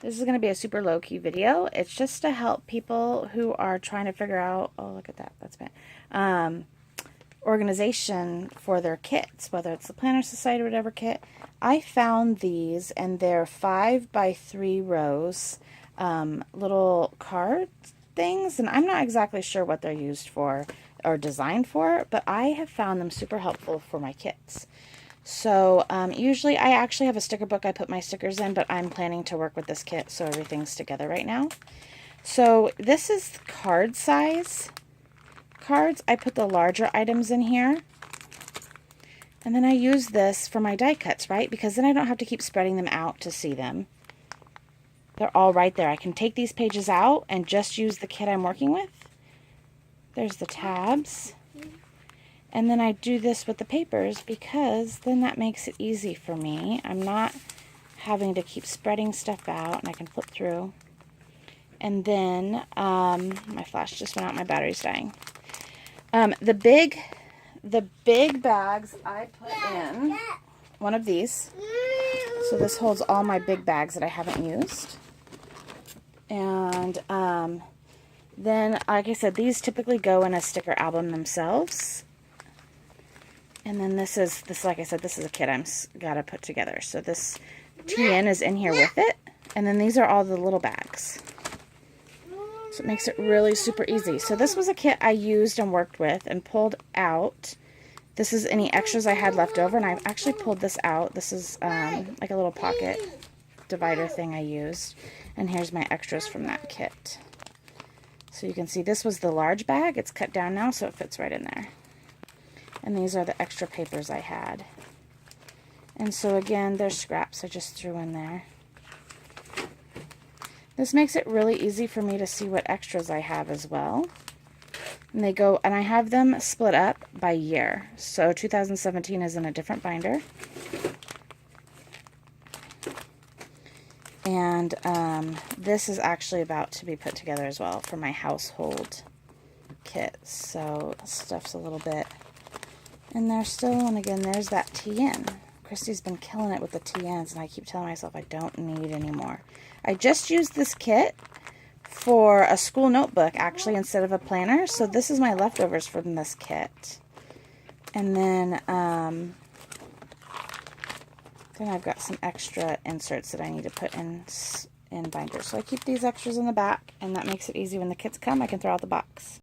This is going to be a super low-key video. It's just to help people who are trying to figure out, oh, look at that, that's bad, organization for their kits, whether it's the Planner Society or whatever kit. I found these, and they're 5x3 rows, little card things, and I'm not exactly sure what they're used for or designed for, but I have found them super helpful for my kits. So usually I actually have a sticker book I put my stickers in, but I'm planning to work with this kit so everything's together right now. So this is card size cards. I put the larger items in here. And then I use this for my die cuts, right? Because then I don't have to keep spreading them out to see them. They're all right there. I can take these pages out and just use the kit I'm working with. There's the tabs. And then I do this with the papers because then that makes it easy for me. I'm not having to keep spreading stuff out, and I can flip through. And then my flash just went out, my battery's dying. The big bags I put in one of these. So this holds all my big bags that I haven't used. And then, like I said, these typically go in a sticker album themselves. And then this, like I said, this is a kit I'm got to put together. So this TN is in here with it. And then these are all the little bags. So it makes it really super easy. So this was a kit I used and worked with and pulled out. This is any extras I had left over, and I've actually pulled this out. This is like a little pocket divider thing I used. And here's my extras from that kit. So you can see this was the large bag. It's cut down now, so it fits right in there. And these are the extra papers I had. And so again, there's scraps I just threw in there. This makes it really easy for me to see what extras I have as well. And they go, and I have them split up by year. So 2017 is in a different binder. And this is actually about to be put together as well for my household kit. So stuff's a little bit in there still. And again, there's that TN. Christy's been killing it with the TNs, and I keep telling myself I don't need any more. I just used this kit for a school notebook, actually, instead of a planner. So this is my leftovers from this kit. And then I've got some extra inserts that I need to put in binders. So I keep these extras in the back, and that makes it easy when the kits come. I can throw out the box.